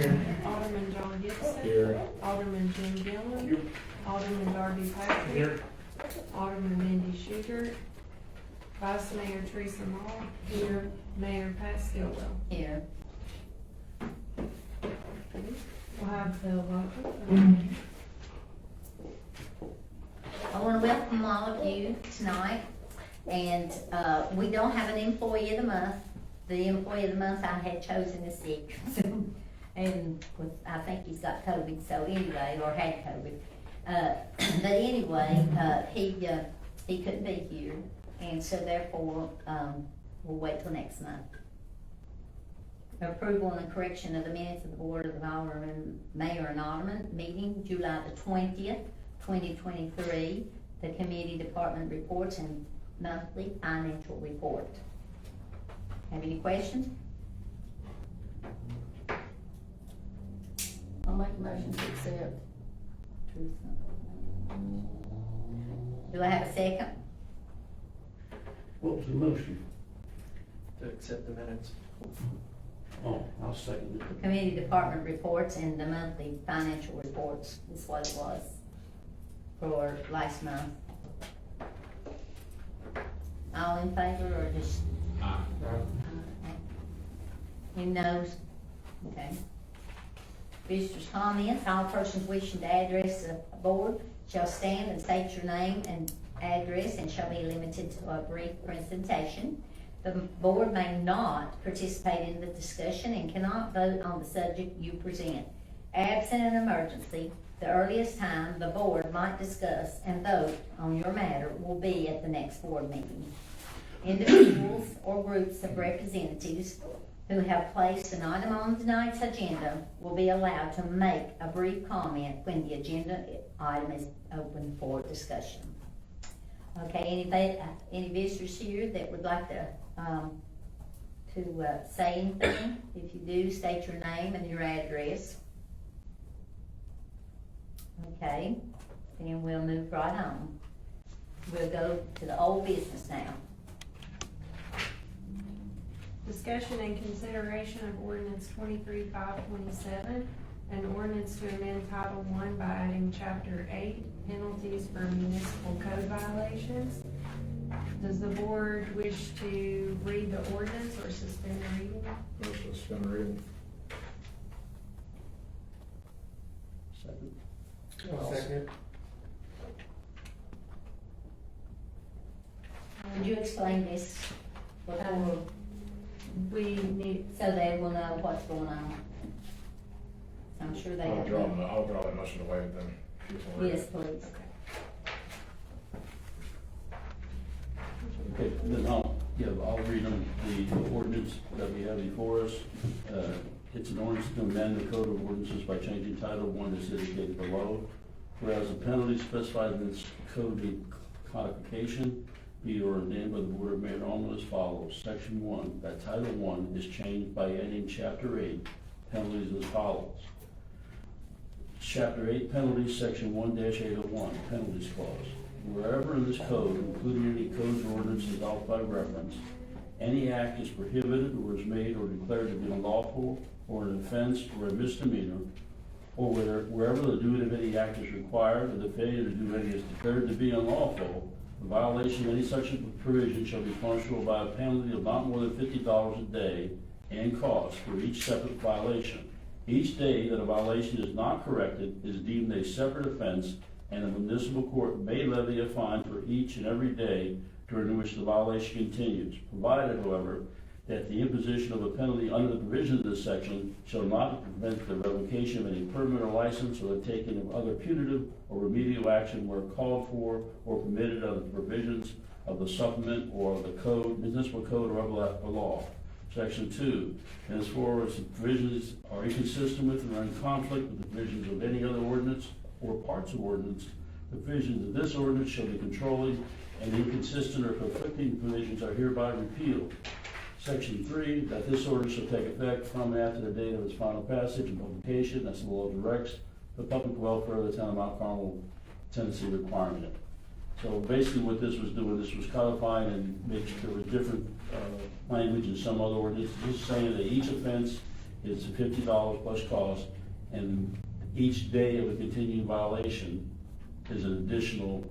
Alderman John Gibson. Here. Alderman Jim Gillum. Here. Alderman Darby Patrick. Here. Alderman Mindy Shugart. Vice Mayor Teresa Mall. Here. Mayor Pat Stillwell. Here. We'll have the vote. I want to welcome all of you tonight, and we don't have an employee of the month. The employee of the month I had chosen is sick, and I think he's got COVID, so anyway, or had COVID. But anyway, he couldn't be here, and so therefore, we'll wait till next month. Approval and correction of the minutes of the Board of Aldermen, Mayor and Aldermen meeting, July the 20th, 2023, the committee department reports and monthly financial report. Have any questions? I'll make a motion to accept. Do I have a second? What was the motion? To accept the minutes. Oh, I'll second it. The committee department reports and the monthly financial reports is what it was for last month. All in favor or just? Any noes? Okay. Visitors' comments, all persons wishing to address the board shall stand and state your name and address and shall be limited to a brief presentation. The board may not participate in the discussion and cannot vote on the subject you present. Absent an emergency, the earliest time the board might discuss and vote on your matter will be at the next board meeting. Individuals or groups of representatives who have placed an item on tonight's agenda will be allowed to make a brief comment when the agenda item is open for discussion. Okay, any visitors here that would like to say anything? If you do, state your name and your address. Okay, then we'll move right on. We'll go to the old business now. Discussion and consideration of ordinance 23-527, an ordinance to amend Title I by adding Chapter 8, penalties for municipal code violations. Does the board wish to read the ordinance or suspend the reading? Let's suspend reading. Second. Second. Would you explain this before, We need, so they will know what's going on? I'm sure they I'll have. draw that motion to waive then. Yes, please. Okay, then I'll read them, the ordinance that we have before us. It's an ordinance to amend the code of ordinances by changing Title I as indicated below. Whereas the penalty specified in this code be codification, be ordained by the Board of Mayor and Aldermen as follows. Section 1, that Title I is changed by adding Chapter 8, penalties as follows. Chapter 8 penalties, Section 1-801, penalties clause. Wherever in this code, including any codes or ordinances out by reference, any act is prohibited or is made or declared to be unlawful or an offense or a misdemeanor, or wherever the doing of any act is required or the failure to do any is declared to be unlawful, the violation of any such provision shall be punishable by a penalty of not more than $50 a day and costs for each separate violation. Each day that a violation is not corrected is deemed a separate offense, and the municipal court may levy a fine for each and every day during which the violation continues, provided, however, that the imposition of a penalty under the provisions of this section shall not prevent the revocation of any permit or license or the taking of other punitive or remedial action where called for or permitted under the provisions of the supplement or the code, municipal code or other law. Section 2, as far as the provisions are inconsistent with or in conflict with the provisions of any other ordinance or parts of ordinance, the provisions of this ordinance shall be controlling, and inconsistent or conflicting provisions are hereby repealed. Section 3, that this order shall take effect from and after the date of its final passage and publication, as the law directs, the public welfare of the town of Mount Carmel, Tennessee, requiring it. So basically what this was doing, this was codifying and making sure there was different language in some other ordinances, just saying that each offense it's $50 plus cost, and each day of a continuing violation is an additional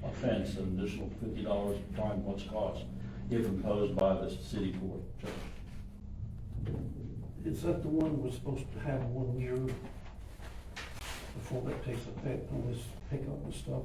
offense, an additional $50 fine plus cost, if imposed by the city court judge. Is that the one we're supposed to have 1 year before that takes effect on this pickup and stuff?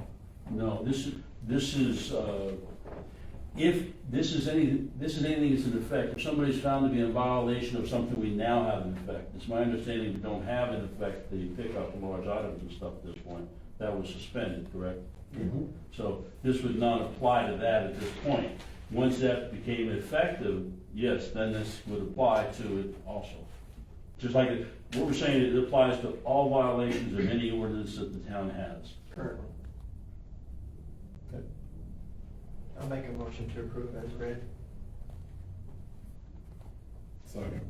No, if this is anything that's in effect, if somebody's found to be in violation of something we now have in effect, it's my understanding we don't have in effect the pickup of large items and stuff at this point. That was suspended, correct? Mm-hmm. So this would not apply to that at this point. Once that became effective, yes, then this would apply to it also. Just like what we're saying, it applies to all violations of any ordinance that the town has. Currently. Okay. I'll make a motion to approve as read. Second.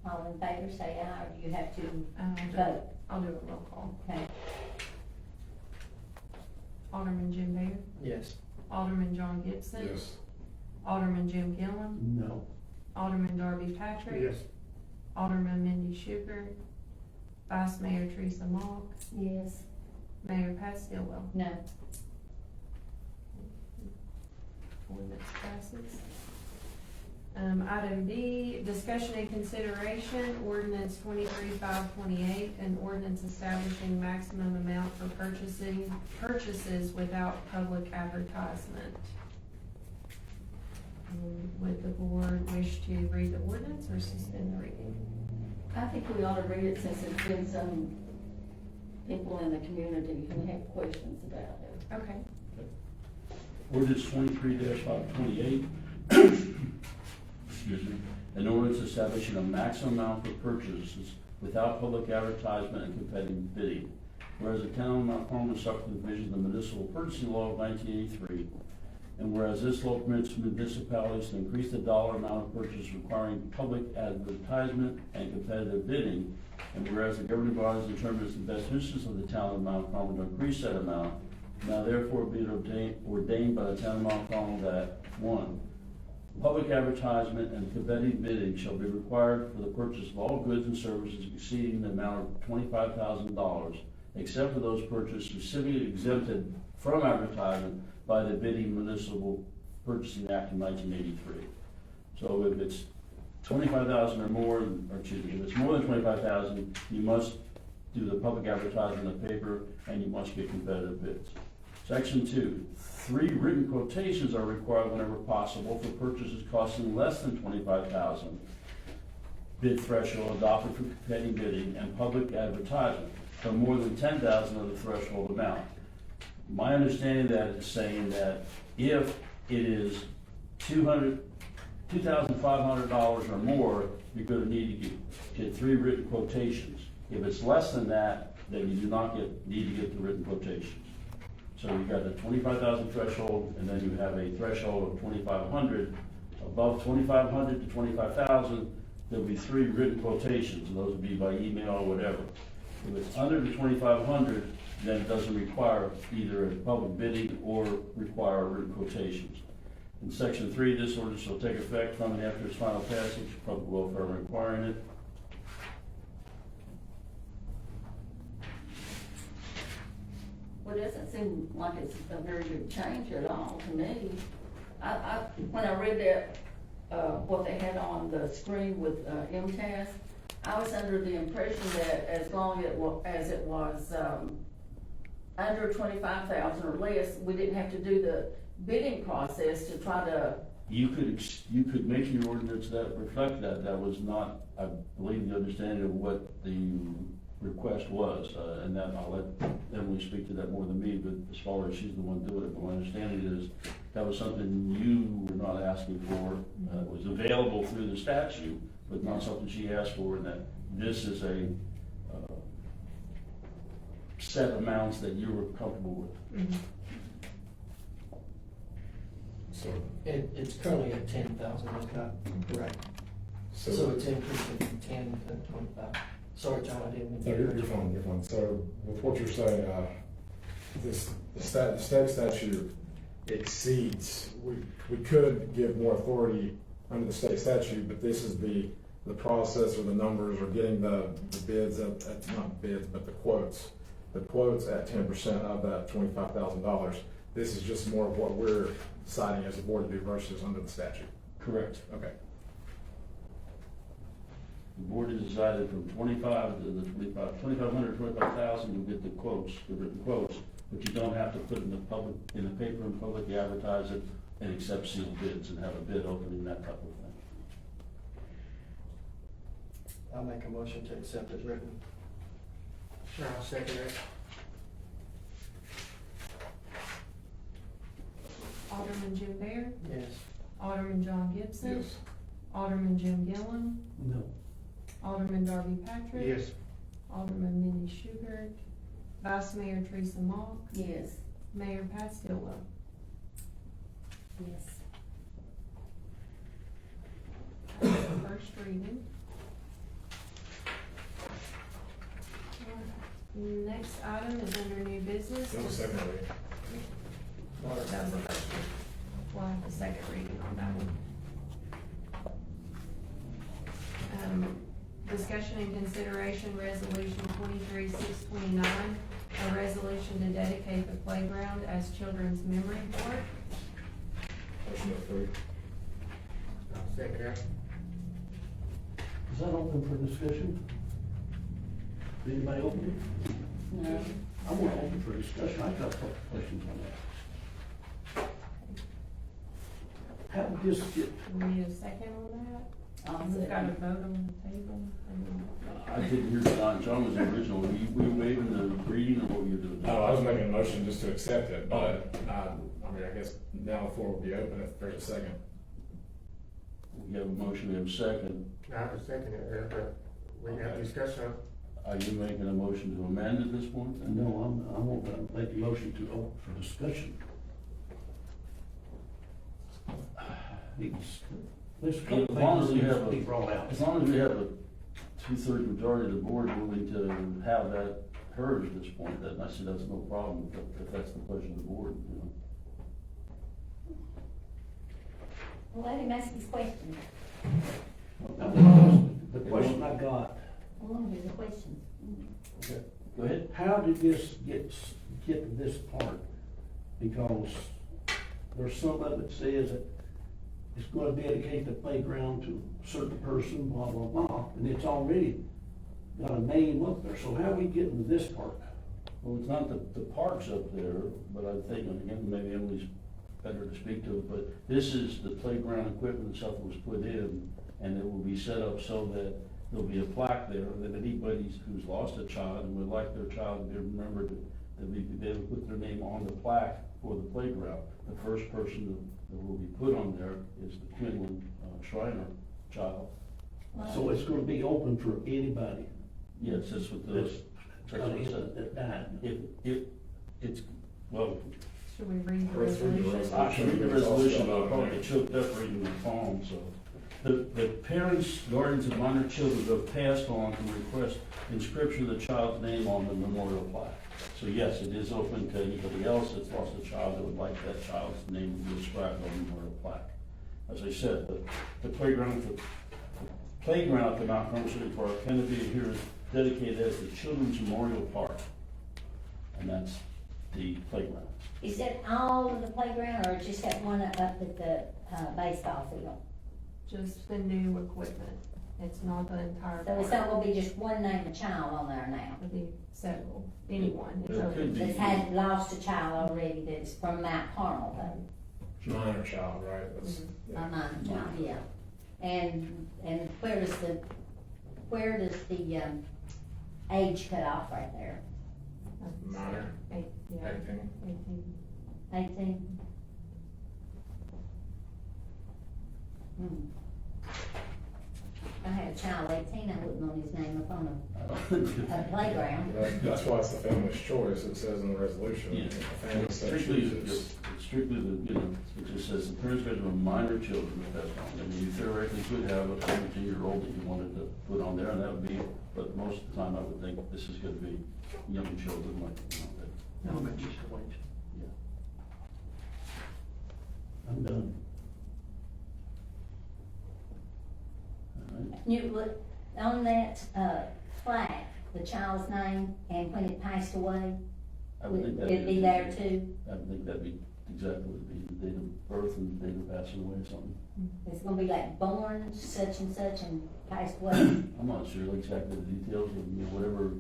All in favor, say aye, or do you have to vote? I'll do a roll call. Okay. Alderman Jim Bair, Yes. Alderman John Gibson. Yes. Alderman Jim Gillum, No. Alderman Darby Patrick. Yes. Alderman Mindy Schubert, Vice Mayor Teresa Mock, Yes. Mayor Pat Stillwell. No. Ordinance passes. Item D, discussion and consideration, ordinance 23-528, an ordinance establishing maximum amount for purchases without public advertisement. Would the board wish to read the ordinance or suspend the reading? I think we ought to read it since there's been some people in the community who have questions about it. Okay. Ordinance 23-528, excuse me, an ordinance establishing a maximum amount for purchases without public advertisement and competitive bidding. Whereas the town of Mount Carmel suffered the provisions of the municipal purchasing law of 1983, and whereas this law permits municipalities to increase the dollar amount of purchase requiring public advertisement and competitive bidding, and whereas the governing body has determined it's in the best interest of the town of Mount Carmel to increase that amount, now therefore be it ordained by the town of Mount Carmel that, 1, public advertisement and competitive bidding shall be required for the purchase of all goods and services exceeding the amount of $25,000, except for those purchased specifically exempted from advertisement by the Bidding Municipal Purchasing Act of 1983. So if it's 25,000 or more, or excuse me, if it's more than 25,000, you must do the public advertising in the paper and you must get competitive bids. Section 2, 3 written quotations are required whenever possible for purchases costing less than 25,000. Bid threshold adopted for competitive bidding and public advertisement for more than 10,000 of the threshold amount. My understanding of that is saying that if it is $2,500 or more, you're going to need to get 3 written quotations. If it's less than that, then you do not need to get the written quotations. So you've got the 25,000 threshold, and then you have a threshold of 2,500. Above 2,500 to 25,000, there'll be 3 written quotations, and those will be by email or whatever. If it's under the 2,500, then it doesn't require either a public bidding or require written quotations. In section 3, this ordinance shall take effect from and after its final passage, public welfare requiring it. Well, it doesn't seem like it's a very good change at all to me. When I read that, what they had on the screen with MTS, I was under the impression that as long as it was under 25,000 or less, we didn't have to do the bidding process to try to. You could make your ordinance that reflect that. That was not, I believe, the understanding of what the request was, and that I'll let Emily speak to that more than me, but as far as she's the one doing it, my understanding is that was something you were not asking for. It was available through the statute, but not something she asked for, and that this is a set amounts that you were comfortable with. Mhm. So, It's currently at 10,000, is that correct? So So, it's increasing from 10 to 25. Sorry, John, I didn't. no, you're fine, you're fine. So with what you're saying, the state statute exceeds, we could give more authority under the state statute, but this is the process or the numbers or getting the bids at, not bids, but the quotes at 10% of that $25,000. This is just more of what we're deciding as a board to do versus under the statute. Correct. Okay. The board has decided from 25 to the 2,500, 25,000, you'll get the quotes, the written quotes, but you don't have to put in the paper and publicly advertise it and accept sealed bids and have a bid opening, that type of thing. I'll make a motion to accept it written. Sure, I'll second it. Alderman Jim Baird, Yes. Alderman John Gibson. Yes. Alderman Jim Gillum, No. Alderman Darby Patrick. Yes. Alderman Minnie Schubert, Vice Mayor Teresa Mock, Yes. Mayor Pat Stillwell. Yes. First reading. Next item is under new business. That was second reading. That was the first one. We'll have the second reading on that one. Discussion and consideration resolution 23-629, a resolution to dedicate the playground as children's memory park. Motion approved. I'll second it. Is that open for discussion? Anybody open it? No. I want to open for discussion. I got a couple questions on that. How did this get, Do we need a second on that? We've got a vote on the table. I didn't hear John was the original. Were you waiving the reading or what were you doing? No, I was making a motion just to accept it, but, I mean, I guess now the floor will be open if there's a second. We have a motion, we have a second. I will second it, but we can have discussion. Are you making a motion to amend at this point? no, I want to make a motion to open for discussion. There's a couple As long as things we that have need to be brought out. As long as we have a 2/3 majority of the board willing to have that heard at this point, then I see that's no problem, if that's the pleasure of the board, you know. Well, let him ask his question. The question I got, Well, here's a question. Okay, go ahead. how did this get to this part? Because there's some of it says that it's gonna dedicate the playground to a certain person, blah, blah, blah, and it's already got a name up there, so how are we getting to this part? Well, it's not the parks up there, but I think, and again, maybe Emily's better to speak to it, but this is the playground equipment and stuff that was put in, and it will be set up so that there'll be a plaque there, that anybody who's lost a child and would like their child to be remembered, that we be able to put their name on the plaque for the playground. The first person that will be put on there is the Quinlan Schreiner child. So it's gonna be open for anybody Yes, that's what the, that's what it said. that died. It's, well, Should we read the Let's read the resolution? I should read the resolution, but I'll probably get choked up reading the phone, so. The parents, guardians of minor children who have passed on can request inscription of the child's name on the memorial plaque. So yes, it is open to anybody else that's lost a child that would like that child's name to be inscribed on the memorial plaque. As I said, the playground at the Mount Carmel City Park can be here is dedicated as the Children's Memorial Park. And that's the playground. Is that all of the playground, or just that one up at the baseball field? Just the new equipment. It's not the entire So it's park. not gonna be just one name of child on there now? It'll be several, anyone. It's There open. could be. That's had lost a child already that's from Mount Carmel, though. Minor child, right? That's, A yeah. minor child, yeah. And where does the age cut off right there? Minor, 18. 18? If I had a child 18, I wouldn't want his name up on a playground. That's why it's the family's choice, it says in the resolution. Yeah. If the family so Strictly, chooses. it's strictly the, it just says the parents guardian of minor children at that time. And you theoretically could have a 17-year-old that you wanted to put on there, and that would be, but most of the time I would think this is gonna be young children like, that. Elementary school age. I'm done. you look, on that, plaque, the child's name, and when it passed away, I would think that'd it'd be there too. I would think that'd be exactly what it'd be, the date of birth and the date of passing away or something. It's gonna be like born such and such and passed away. I'm not sure exactly the details of, you know, whatever,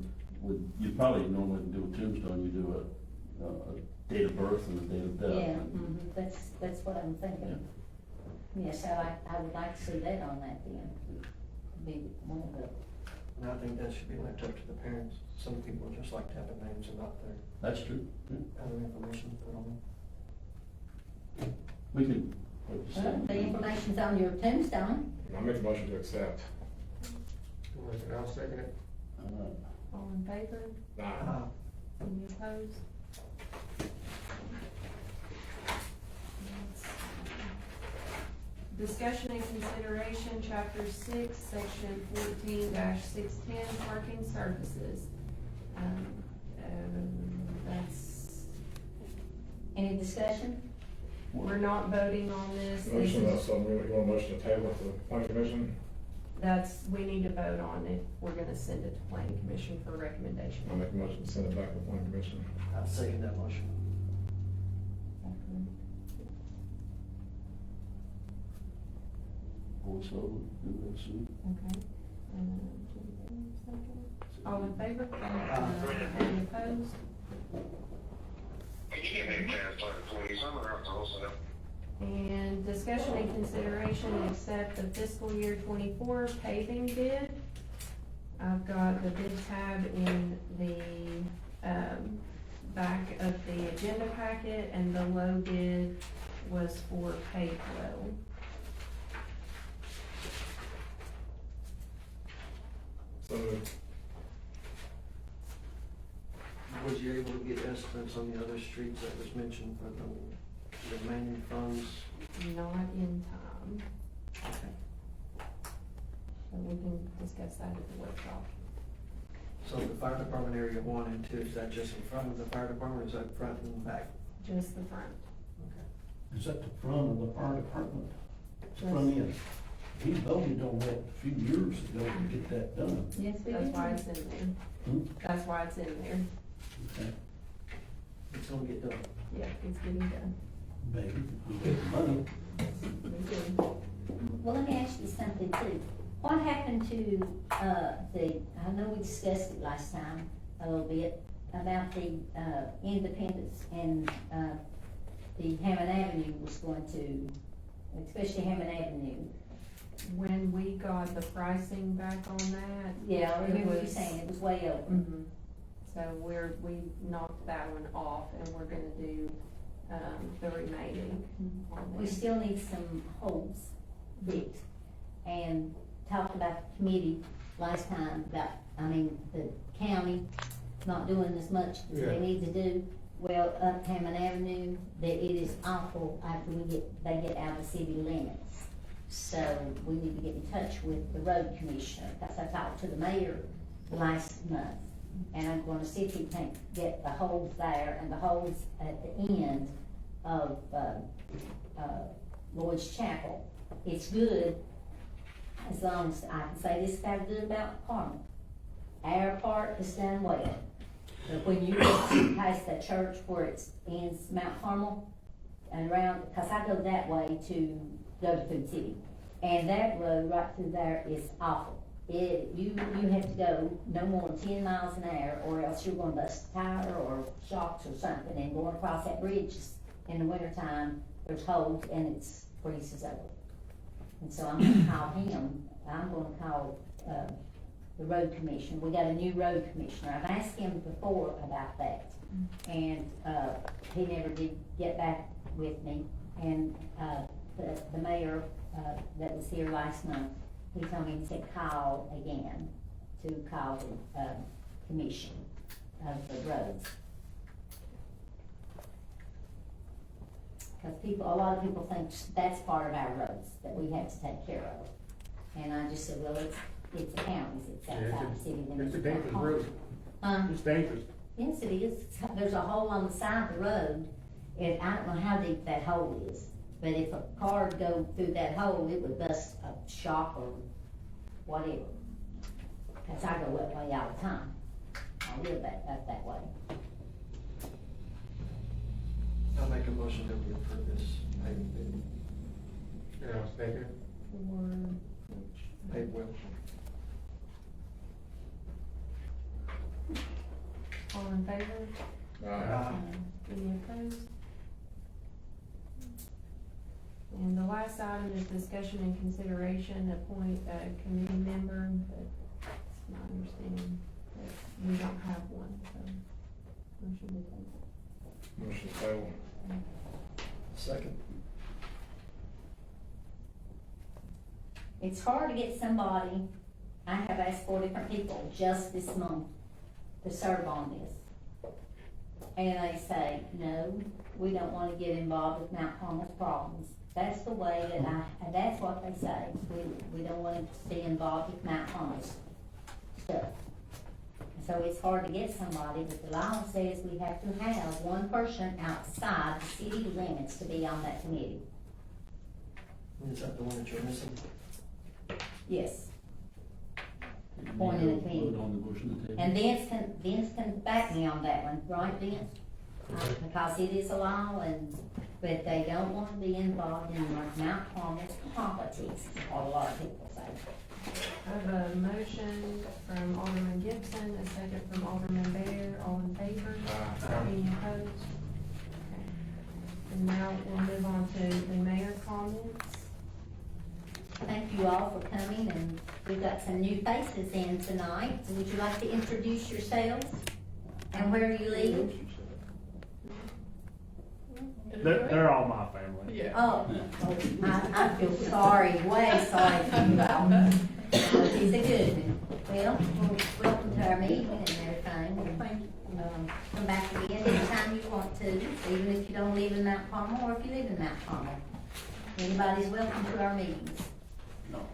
you probably normally do a tombstone, you do a date of birth and a date of death. Yeah, that's what I'm thinking. Yeah, so I would like to see that on that then. Be one of the, And I think that should be left up to the parents. Some people just like to have their names and not their That's true, yeah. other information put on them. We can, like you well, said. the information's on your tombstone. I make a motion to accept. I'll second it. All in favor? Nah. Any opposed? Discussion and consideration, chapter 6, section 14-610, parking services. That's, Any discussion? we're not voting on this. This Motion, is, so you want a motion to table to the planning commission? we need to vote on it. We're gonna send it to planning commission for recommendation. I'll make a motion to send it back to the planning commission. I'll second that motion. Also, do that soon. Okay. All in favor? Any opposed? And discussion and consideration to accept the fiscal year 24 paving bid. I've got the bid tab in the, back of the agenda packet, and the low bid was for paved road. So moved. Was you able to get estimates on the other streets that was mentioned for the remaining funds? Not in time, Okay. so we can discuss that at the workshop. So the fire department area 1 and 2, is that just in front of the fire department, or is that front and back? Just the front. Okay. Is that the front of the fire department? It's front end. He voted on that a few years ago to get that done. Yes, we That's do. why it's in there. Hmm? That's why it's in there. Okay, It's gonna get done. Yeah, it's getting done. baby, we get the money. We do. Well, let me ask you something too. What happened to, I know we discussed it last time a little bit, about the, Independence and, the Hammond Avenue was going to, especially Hammond Avenue. When we got the pricing back on that. Yeah, I remember you was- saying it was way over. Mhm. So we knocked that one off, and we're gonna do, the remaining on We there. still need some holes fixed, and talked about the committee last time about, the county not doing as much as they need to do. Well, up Hammond Avenue, that it is awful after they get out of city limits. So we need to get in touch with the road commissioner, because I talked to the mayor last month. And I'm gonna see if he can get the holes there and the holes at the end of, Lloyd's Chapel. It's good, as long as I can say this about good about Carmel. Our part is done well. But when you get past the church where it ends Mount Carmel and around, cause I go that way to go to Food City. And that road right through there is awful. You have to go no more than 10 miles an hour, or else you're gonna bust a tire or shocks or something, and going across that bridge in the wintertime, there's holes and it's freezes over. And so I'm gonna call him, I'm gonna call, the road commissioner. We got a new road commissioner. I've asked him before about that, and, he never did get back with me. And, the mayor, that was here last month, he told me, he said, call again, to call the, commission of the roads. Cause a lot of people think that's part of our roads that we have to take care of. And I just said, well, it's the counties, it's outside the city limits. It's a dangerous road. It's dangerous. Yes, it is. There's a hole on the side of the road, and I don't know how deep that hole is, but if a car would go through that hole, it would bust a shock or whatever. Cause I go that way all the time. I live that way. I'll make a motion that we approve this payment bid. Yeah, I was thinking. For, Paid well. all in favor? Any opposed? And the last item is discussion and consideration, appoint a committee member, but it's my understanding that we don't have one, so. Motion to table. Motion to table. Second. It's hard to get somebody, I have asked 4 different people just this month to serve on this. And they say, no, we don't wanna get involved with Mount Carmel's problems. That's the way that that's what they say. We don't want to be involved with Mount Carmel's stuff. So it's hard to get somebody, but the law says we have to have one person outside the city limits to be on that committee. Is that the one that you're missing? Yes. You Appointing a need to committee. vote on the motion to table. And Vince can back me on that one, right, Vince? Because it is a law but they don't want to be involved in like Mount Carmel's politics, is what a lot of people say. I have a motion from Alderman Gibson, a second from Alderman Bear, all in favor? Any opposed? Okay. And now we'll move on to the mayor comments. Thank you all for coming, and we've got some new faces in tonight. Would you like to introduce yourselves and where you live? They're all my family. Yeah. Oh, I feel sorry, way sorry for you all. He's a good one. Well, welcome to our meeting and everything. Come back again anytime you want to, even if you don't live in Mount Carmel or if you live in Mount Carmel. Anybody's welcome to our meetings.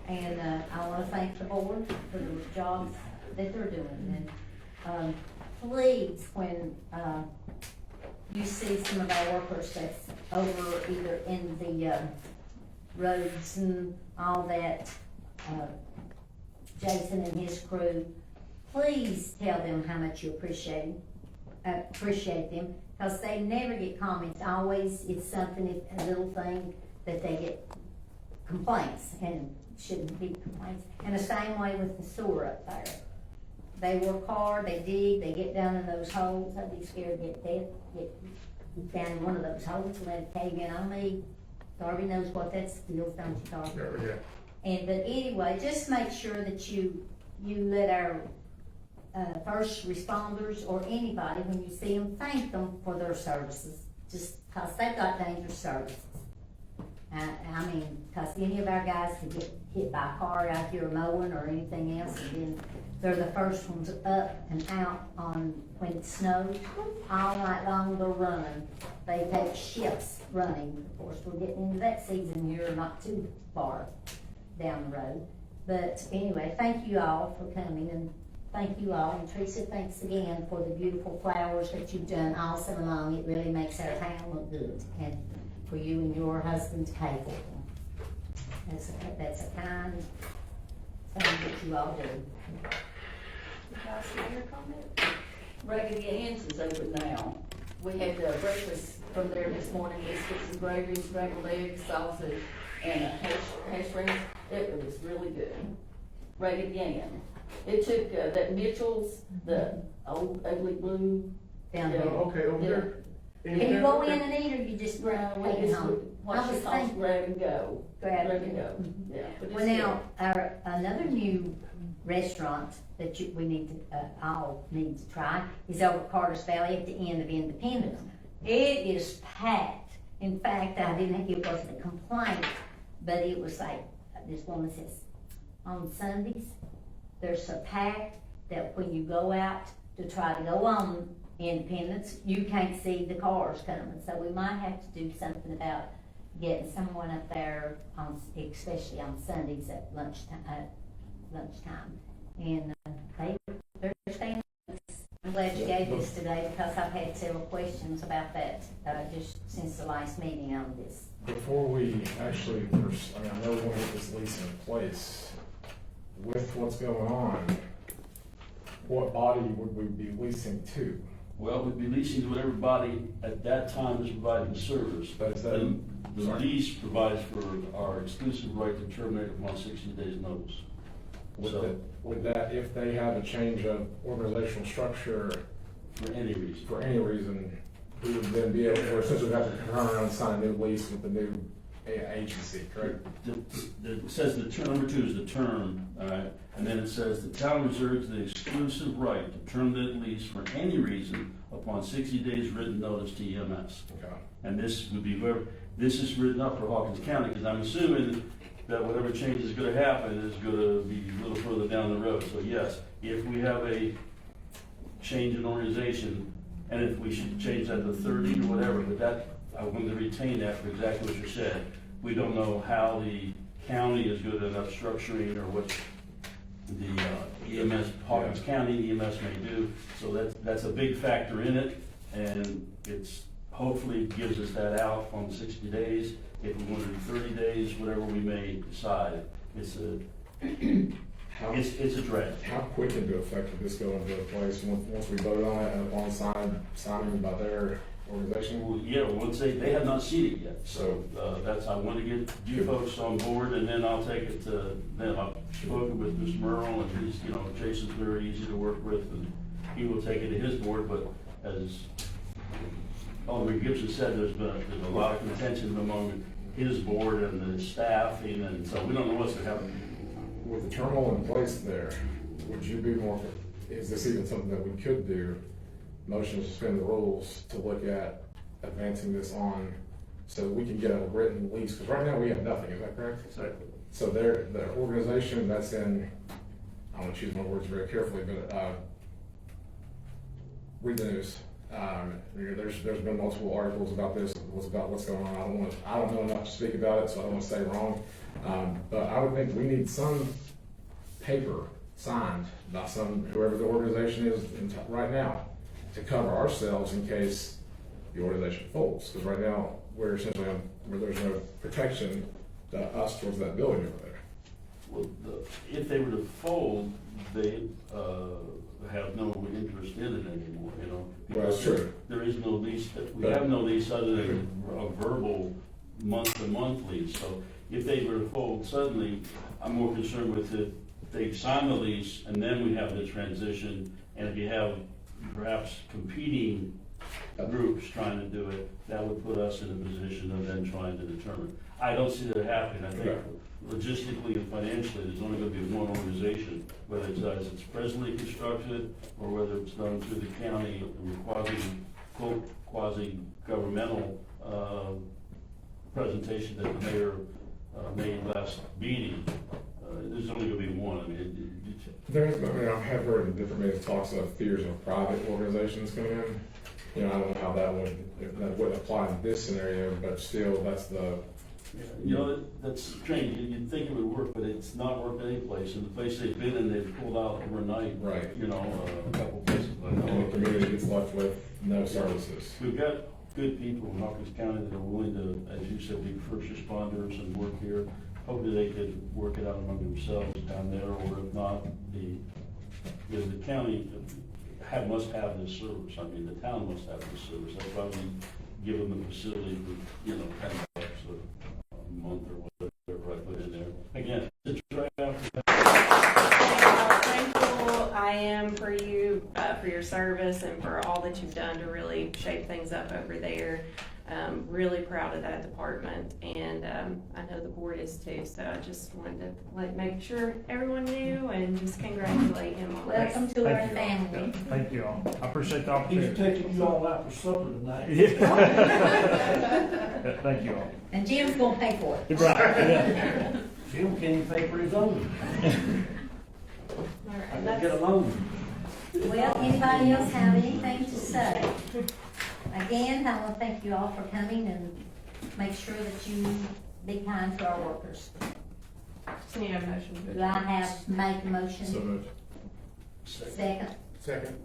And I want to thank the board for the jobs that they're doing. And please, when you see some of our workers that's over either in the roads and all that, Jason and his crew, please tell them how much you appreciate them, because they never get comments. Always it's something, a little thing that they get complaints, and shouldn't be complaints. And the same way with the sewer up there. They work hard, they dig, they get down in those holes. I'd be scared to get down in one of those holes and let it cave in on me. Darby knows what that feels, don't you, Darby? Yeah. But anyway, just make sure that you let our first responders or anybody, when you see them, thank them for their services, just because they've got dangerous services. I mean, because any of our guys could get hit by a car out here mowing or anything else, and then they're the first ones up and out on when it snows. All night long they're running. They take shifts running. Of course, we're getting into that season here, not too far down the road. But anyway, thank you all for coming, and thank you all. And Teresa, thanks again for the beautiful flowers that you've done all summer long. It really makes our town look good, and for you and your husband to pay for them. That's a kind thing that you all do. Mayor comment? Raggedy Ann's is open now. We had breakfast from there this morning, biscuits and gravy, scrambled eggs, sausage, and hash browns. It was really good. Raggedy Ann. It took that Mitchell's, the old ugly blue. Down Yeah, there. okay, over there. Can you go in and eat, or you just take it home? What I she was calls thinking, grab and go. grab Grab it. and go, yeah. But it's Well, now, another new restaurant that we need to, all need to try is over at Carter's Valley at the end of Independence. It is packed. In fact, it wasn't a complaint, but it was like, this woman says, on Sundays, they're so packed that when you go out to try to go on Independence, you can't see the cars coming. So we might have to do something about getting someone up there especially on Sundays at lunchtime. And they're staying. I'm glad you gave this today, because I've had several questions about that just since the last meeting on this. Before we actually, I know we want to get this lease in place. with what's going on, what body would we be leasing to? Well, we'd be leasing to whatever body at that time is providing the service. But is that- And the sorry. lease provides for our exclusive right to terminate upon 60 days notice. Would that, if they have a change of organizational structure For any reason. for any reason, we would then be able, or essentially have to turn around and sign a new lease with the new agency, correct? It says the term, number 2 is the term, all right? And then it says the town reserves the exclusive right to terminate lease for any reason upon 60 days written notice to EMS. Okay. And this would be this is written up for Hawkins County, because I'm assuming that whatever change is gonna happen is gonna be a little further down the road. So yes, if we have a change in organization, and if we should change that to 30 or whatever, but that, I'm going to retain that for exactly what you said. We don't know how the county is good enough structuring, or what the EMS, Hawkins County EMS may do. So that's a big factor in it, and it's hopefully gives us that out on 60 days. If we want to do 30 days, whatever we may decide, it's a drag. How quick into effect would this go into place once we vote on it and upon signing by their organization? Well, yeah, once they have not seen it yet, so that's, I want to get you folks on board, and then I'll take it to them. I've spoken with Mr. Merle, and he's, Jason's very easy to work with, and he will take it to his board, but as Alderman Gibson said, there's a lot of contention among his board and the staffing, and so we don't know what's going to happen. With the terminal in place there, would you be more, is this even something that we could do, motion to suspend the rules to look at advancing this on so we can get a written lease? Because right now we have nothing, is that correct? Exactly. So the organization that's in, I want to choose my words very carefully, but read the news. There's been multiple articles about this, about what's going on. I don't know enough to speak about it, so I don't want to say wrong. But I would think we need some paper signed by whoever the organization is right now, to cover ourselves in case the organization folds. Because right now we're essentially where there's no protection to us towards that building over there. Well, if they were to fold, they have no interest in it anymore, Well, that's true. There is no lease, we have no lease other than a verbal month-to-month lease. So if they were to fold suddenly, I'm more concerned with if they sign the lease and then we have the transition, and if you have perhaps competing groups trying to do it, that would put us in a position of then trying to determine. I don't see that happening. I think logistically and financially, there's only going to be one organization, whether it's as it's presently constructed or whether it's done through the county quasi-governmental presentation that the mayor made last meeting. There's only going to be one. I mean, I have heard in different meetings talks of fears of private organizations coming in. I don't know how that would apply in this scenario, but still, that's the. that's strange. You'd think it would work, but it's not worked any place. And the place they've been in, they've pulled out overnight. Right. A couple places. And the community gets left with no services. We've got good people in Hawkins County that are willing to, as you said, be first responders and work here. Hopefully they could work it out among themselves down there, or if not, the county must have this service. I mean, the town must have this service. That's why we give them the facility for, $10 a month or whatever I put in there. Again, it's right after that. How thankful I am for you, for your service and for all that you've done to really shape things up over there. Really proud of that department, and I know the board is too, so I just wanted to make sure everyone knew and just congratulate him on that. Welcome to our family. Thank you all. I appreciate the He's opportunity. taking you all out for supper tonight. Yeah. Thank you all. And Jim's gonna pay for it. Right, yeah. Jim can't even pay for his own. All right, I that's- gotta get a loan. Well, anybody else have anything to say? Again, I want to thank you all for coming, and make sure that you be kind to our workers. Just need a motion to Do I have made the motion? So moved. Second? Second.